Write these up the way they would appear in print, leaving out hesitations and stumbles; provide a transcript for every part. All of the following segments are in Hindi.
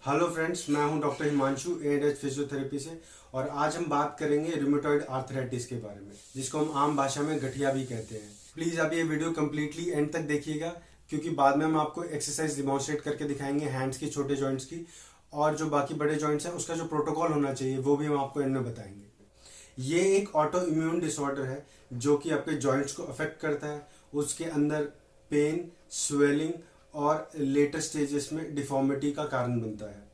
हेलो फ्रेंड्स, मैं हूं डॉक्टर हिमांशु A&H फिजियोथेरेपी से। और आज हम बात करेंगे रूमेटॉइड आर्थराइटिस के बारे में, जिसको हम आम भाषा में गठिया भी कहते हैं। प्लीज़ आप ये वीडियो कम्प्लीटली एंड तक देखिएगा, क्योंकि बाद में हम आपको एक्सरसाइज डिमॉन्स्ट्रेट करके दिखाएंगे हैंड्स की, छोटे जॉइंट्स की, और जो बाकी बड़े जॉइंट्स हैं उसका जो प्रोटोकॉल होना चाहिए वो भी हम आपको एंड में बताएंगे। ये एक ऑटो इम्यून डिसऑर्डर है जो कि आपके जॉइंट्स को अफेक्ट करता है। उसके अंदर पेन, स्वेलिंग और लेटर स्टेजेस में डिफॉर्मिटी का कारण बनता है।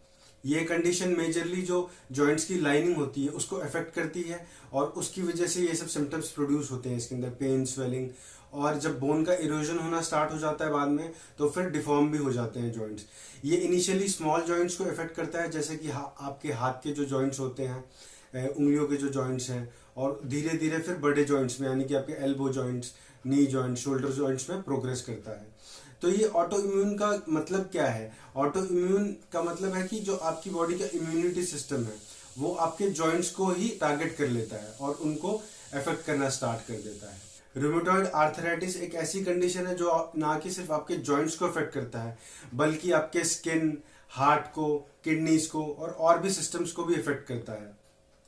ये कंडीशन मेजरली जो जॉइंट्स की लाइनिंग होती है उसको अफेक्ट करती है, और उसकी वजह से ये सब सिम्टम्स प्रोड्यूस होते हैं इसके अंदर, पेन, स्वेलिंग। और जब बोन का इरोजन होना स्टार्ट हो जाता है बाद में, तो फिर डिफॉर्म भी हो जाते हैं जॉइंट्स। ये इनिशियली स्मॉल जॉइंट्स को अफेक्ट करता है, जैसे कि आपके हाथ के जो जॉइंट्स होते हैं, उंगलियों के जो जॉइंट्स हैं, और धीरे धीरे फिर बड़े जॉइंट्स में, यानी कि आपके elbow joints, knee joint, shoulder joints में प्रोग्रेस करता है। तो ये ऑटो इम्यून का मतलब क्या है? ऑटो इम्यून का मतलब है कि जो आपकी बॉडी का इम्यूनिटी सिस्टम है वो आपके जॉइंट्स को ही टारगेट कर लेता है और उनको अफेक्ट करना स्टार्ट कर देता है। रूमेटॉइड आर्थराइटिस एक ऐसी कंडीशन है जो ना कि सिर्फ आपके जॉइंट्स को अफेक्ट करता है, बल्कि आपके स्किन, हार्ट को, किडनीज को और भी सिस्टम्स को भी अफेक्ट करता है।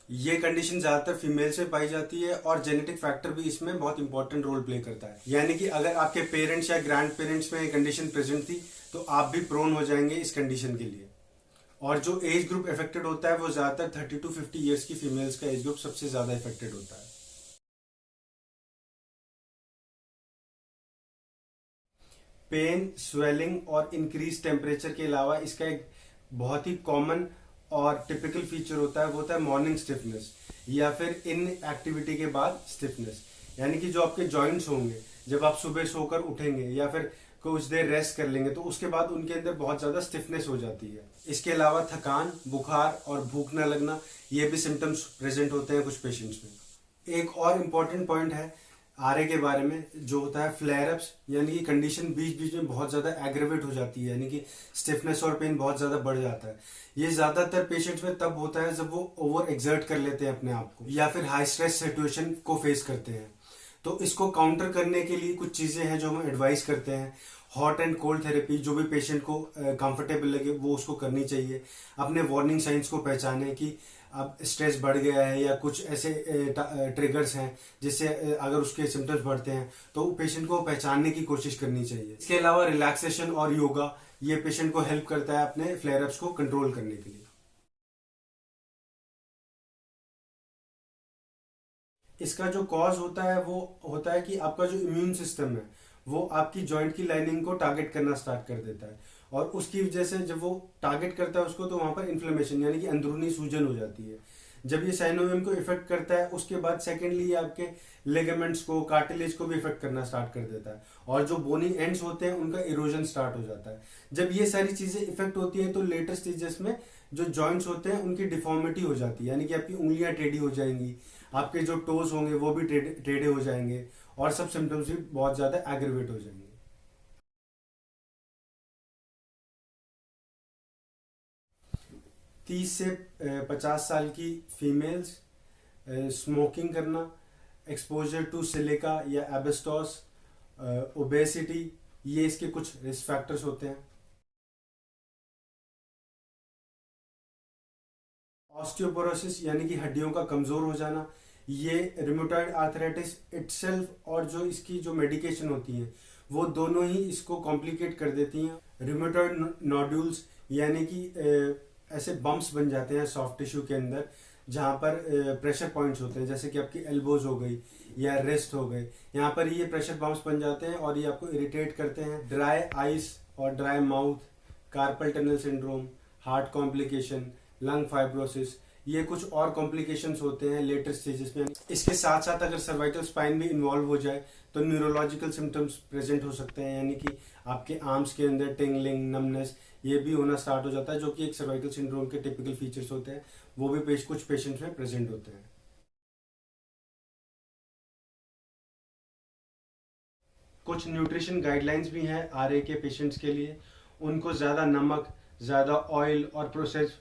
ये कंडीशन ज्यादातर फीमेल्स में पाई जाती है, और जेनेटिक फैक्टर भी इसमें बहुत इंपॉर्टेंट रोल प्ले करता है। यानी कि अगर आपके पेरेंट्स या ग्रैंड पेरेंट्स में ये कंडीशन प्रेजेंट थी तो आप भी प्रोन हो जाएंगे इस कंडीशन के लिए। और जो एज ग्रुप इफेक्टेड होता है वो ज्यादातर 30 to 50 ईयर्स की फीमेल्स का एज ग्रुप सबसे ज्यादा इफेक्टेड होता है। पेन, स्वेलिंग और इंक्रीज टेम्परेचर के अलावा इसका एक बहुत ही कॉमन और टिपिकल फीचर होता है मॉर्निंग स्टिफनेस, या फिर इन एक्टिविटी के बाद स्टिफनेस। यानी कि जो आपके जॉइंट्स होंगे, जब आप सुबह सोकर उठेंगे या फिर कुछ देर रेस्ट कर लेंगे, तो उसके बाद उनके अंदर बहुत ज्यादा स्टिफनेस हो जाती है। इसके अलावा थकान, बुखार और भूख न लगना, ये भी सिम्टम्स प्रेजेंट होते हैं कुछ पेशेंट्स में। एक और इम्पॉर्टेंट पॉइंट है आरए के बारे में, जो होता है फ्लेयर अप्स, यानी कि कंडीशन बीच बीच में बहुत ज्यादा एग्रेवेट हो जाती है, यानी कि स्टिफनेस और पेन बहुत ज्यादा बढ़ जाता है। ये ज्यादातर पेशेंट्स में तब होता है जब वो ओवर एक्सर्ट कर लेते हैं अपने आप को, या फिर हाई स्ट्रेस सिचुएशन को फेस करते हैं। तो इसको काउंटर करने के लिए कुछ चीजें हैं जो हम एडवाइस करते हैं। हॉट एंड कोल्ड थेरेपी, जो भी पेशेंट को कंफर्टेबल लगे वो उसको करनी चाहिए। अपने वार्निंग साइंस को पहचाने कि अब स्ट्रेस बढ़ गया है या कुछ ऐसे ट्रिगर्स हैं जिससे अगर उसके सिम्टम्स बढ़ते हैं तो पेशेंट को पहचानने की कोशिश करनी चाहिए। इसके अलावा रिलैक्सेशन और योगा, ये पेशेंट को हेल्प करता है अपने फ्लेयर अप्स को कंट्रोल करने के लिए। इसका जो कॉज होता है वो होता है कि आपका जो इम्यून सिस्टम है वो आपकी जॉइंट की लाइनिंग को टारगेट करना स्टार्ट कर देता है, और उसकी वजह से जब वो टारगेट करता है उसको, तो वहां पर इन्फ्लेमेशन यानी कि अंदरूनी सूजन हो जाती है। जब ये साइनोवियम को इफेक्ट करता है, उसके बाद सेकेंडली आपके लिगामेंट्स को, कार्टिलेज को भी इफेक्ट करना स्टार्ट कर देता है, और जो बोनी एंड्स होते हैं उनका इरोजन स्टार्ट हो जाता है। जब ये सारी चीजें इफेक्ट होती हैं तो लेटर स्टेजेस में जो जॉइंट्स होते हैं उनकी डिफॉर्मिटी हो जाती है, यानी कि आपकी उंगलियां टेढ़ी हो जाएंगी, आपके जो टोज होंगे वो भी टेढ़े हो जाएंगे, और सब सिम्टम्स भी बहुत ज्यादा एग्रीवेट हो जाएंगे। 30 से 50 साल की फीमेल्स, स्मोकिंग करना, एक्सपोजर टू सिलिका या एबेस्टॉस, ओबेसिटी, ये इसके कुछ रिस्क फैक्टर्स होते हैं। ऑस्टियोपोरोसिस यानी कि हड्डियों का कमजोर हो जाना, ये रूमेटॉइड आर्थराइटिस इटसेल्फ और जो इसकी जो मेडिकेशन होती है वो दोनों ही इसको कॉम्प्लिकेट कर देती हैं। रूमेटॉइड नोड्यूल्स यानी कि ऐसे बम्प्स बन जाते हैं सॉफ्ट टिश्यू के अंदर, जहाँ पर प्रेशर पॉइंट्स होते हैं, जैसे कि आपकी एल्बोज हो गई या रेस्ट हो गए, यहाँ पर ये प्रेशर बम्प्स बन जाते हैं और ये आपको इरिटेट करते हैं। ड्राई आइस और dry mouth, carpal tunnel syndrome, heart complication, lung fibrosis, ये कुछ और कॉम्प्लिकेशंस होते हैं लेटर स्टेजेस में। इसके साथ साथ अगर सर्वाइकल स्पाइन भी इन्वॉल्व हो जाए तो न्यूरोलॉजिकल सिम्टम्स प्रेजेंट हो सकते हैं, यानी कि आपके आर्म्स के अंदर टिंगलिंग, नमनेस, ये भी होना स्टार्ट हो जाता है, जो कि एक सर्वाइकल सिंड्रोम के टिपिकल फीचर्स होते हैं। वो भी कुछ पेशेंट्स में प्रेजेंट होते हैं। कुछ न्यूट्रिशन गाइडलाइंस भी हैं आरए के पेशेंट्स के लिए। उनको ज़्यादा नमक, ज़्यादा ऑयल और प्रोसेस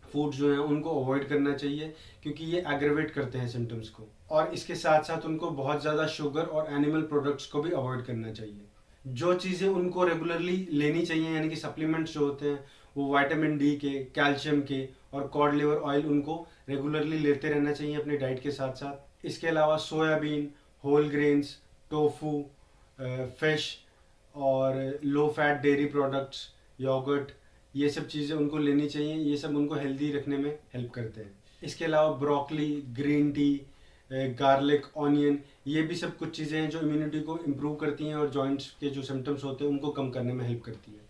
फूड जो हैं उनको अवॉइड करना चाहिए, क्योंकि ये एग्रेवेट करते हैं सिम्टम्स को। और इसके साथ साथ उनको बहुत ज़्यादा शुगर और एनिमल प्रोडक्ट्स को भी अवॉइड करना चाहिए। जो चीज़ें उनको रेगुलरली लेनी चाहिए, यानी कि सप्लीमेंट्स जो होते हैं, वो विटामिन डी के, कैल्शियम के और कॉड लिवर ऑयल उनको रेगुलरली लेते रहना चाहिए अपनी डाइट के साथ साथ। इसके अलावा soybean, whole grains, tofu, fish और low fat dairy products, yogurt, ये सब चीज़ें उनको लेनी चाहिए। ये सब उनको हेल्दी रखने में हेल्प करते हैं। इसके अलावा broccoli, green tea, garlic, onion, ये भी सब कुछ चीज़ें हैं जो इम्यूनिटी को इम्प्रूव करती हैं और जॉइंट्स के जो सिम्टम्स होते हैं उनको कम करने में हेल्प करती है।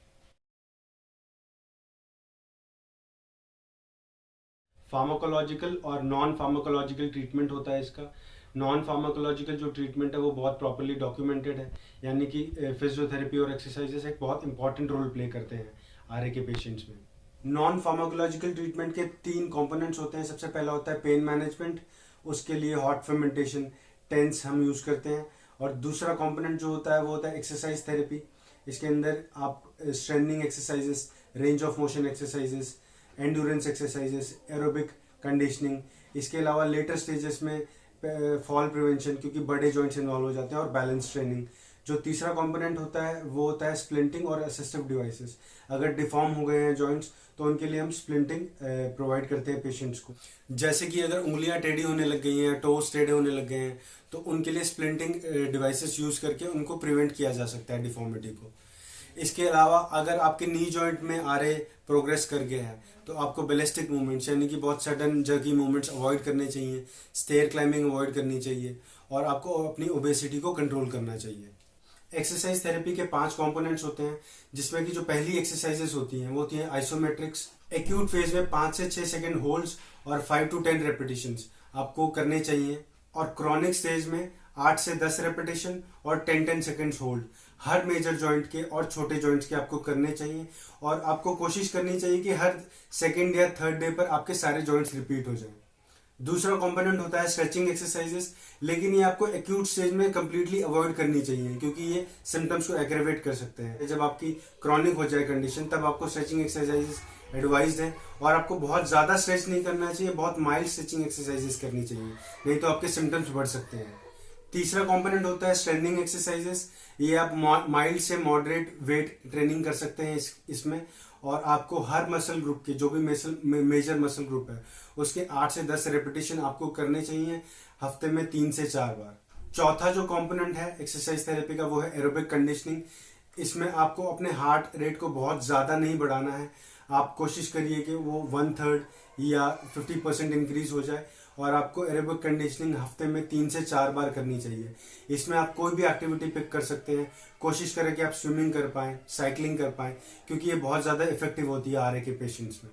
फार्माकोलॉजिकल और नॉन फार्माकोलॉजिकल ट्रीटमेंट होता है इसका। नॉन फार्माकोलॉजिकल जो ट्रीटमेंट है वो बहुत प्रॉपर्ली डॉक्यूमेंटेड है, यानी कि फिजियोथेरेपी और एक्सरसाइजेस एक बहुत इंपॉर्टेंट रोल प्ले करते हैं आरए के पेशेंट्स में। नॉन फार्माकोलॉजिकल ट्रीटमेंट के 3 कंपोनेंट्स होते हैं। सबसे पहला होता है पेन मैनेजमेंट, उसके लिए हॉट फर्मेंटेशन, टेंस हम यूज़ करते हैं। और दूसरा कंपोनेंट जो होता है वो होता है एक्सरसाइज थेरेपी। इसके अंदर आप strengthening exercises, range of motion exercises, endurance exercises, aerobic conditioning, इसके अलावा लेटर स्टेजेस में फॉल प्रिवेंशन, क्योंकि बड़े जॉइंट्स इन्वॉल्व हो जाते हैं, और बैलेंस ट्रेनिंग। जो तीसरा कंपोनेंट होता है वो होता है स्प्लिंटिंग और असिस्टिव डिवाइसेस। अगर डिफॉर्म हो गए हैं जॉइंट्स तो उनके लिए हम स्प्लिंटिंग प्रोवाइड करते हैं पेशेंट्स को। जैसे कि अगर उंगलियां टेढ़ी होने लग गई हैं, टोस टेढ़े होने लग गए हैं, तो उनके लिए स्प्लिंटिंग डिवाइसेस यूज करके उनको प्रिवेंट किया जा सकता है डिफॉर्मिटी को। इसके अलावा अगर आपके नी जॉइंट में आरए प्रोग्रेस कर गया है तो आपको बैलिस्टिक मूवमेंट्स, यानी कि बहुत सडन जर्की मूवमेंट्स अवॉइड करने चाहिए, स्टेयर क्लाइंबिंग अवॉइड करनी चाहिए, और आपको अपनी ओबेसिटी को कंट्रोल करना चाहिए। एक्सरसाइज थेरेपी के 5 कंपोनेंट्स होते हैं, जिसमें कि जो पहली एक्सरसाइजेस होती हैं वो होती हैं आइसोमेट्रिक्स। एक्यूट फेज में 5 से 6 सेकेंड होल्ड्स और 5 to 10 रेपिटेशंस आपको करने चाहिए, और क्रॉनिक स्टेज में 8 से 10 रेपिटेशन और 10-10 सेकेंड्स होल्ड हर मेजर जॉइंट के और छोटे जॉइंट्स के आपको करने चाहिए। और आपको कोशिश करनी चाहिए कि हर सेकेंड या थर्ड डे पर आपके सारे जॉइंट्स रिपीट हो जाएं। दूसरा कंपोनेंट होता है स्ट्रेचिंग एक्सरसाइजेस, लेकिन ये आपको एक्यूट स्टेज में कंप्लीटली अवॉइड करनी चाहिए, क्योंकि ये सिम्टम्स को एग्रेवेट कर सकते हैं। जब आपकी क्रॉनिक हो जाए कंडीशन, तब आपको स्ट्रेचिंग एक्सरसाइजेस एडवाइज्ड है, और आपको बहुत ज़्यादा स्ट्रेच नहीं करना चाहिए, बहुत माइल्ड स्ट्रेचिंग एक्सरसाइजेस करनी चाहिए, नहीं तो आपके सिम्टम्स बढ़ सकते हैं। तीसरा कंपोनेंट होता है स्ट्रेंथनिंग एक्सरसाइजेस। ये आप माइल्ड से मॉडरेट वेट ट्रेनिंग कर सकते हैं इसमें, और आपको हर मसल ग्रुप के, जो भी मेजर मसल ग्रुप है, उसके 8 से 10 रेपिटेशन आपको करने चाहिए हफ्ते में 3 से 4 बार। चौथा जो कंपोनेंट है एक्सरसाइज थेरेपी का वो है एरोबिक कंडीशनिंग। इसमें आपको अपने हार्ट रेट को बहुत ज़्यादा नहीं बढ़ाना है। आप कोशिश करिए कि वो 1/3 या 50% इंक्रीज हो जाए, और आपको एरोबिक कंडीशनिंग हफ्ते में 3 से 4 बार करनी चाहिए। इसमें आप कोई भी एक्टिविटी पिक कर सकते हैं। कोशिश करें कि आप स्विमिंग कर पाएं, साइकिलिंग कर पाएं, क्योंकि ये बहुत ज़्यादा इफेक्टिव होती है आरए के पेशेंट्स में।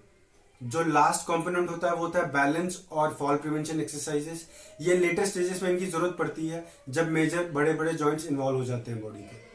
जो लास्ट कंपोनेंट होता है वो होता है बैलेंस और फॉल प्रिवेंशन एक्सरसाइजेस। ये लेटर स्टेजेस में इनकी जरूरत पड़ती है, जब मेजर बड़े बड़े जॉइंट्स इन्वॉल्व हो जाते हैं बॉडी के।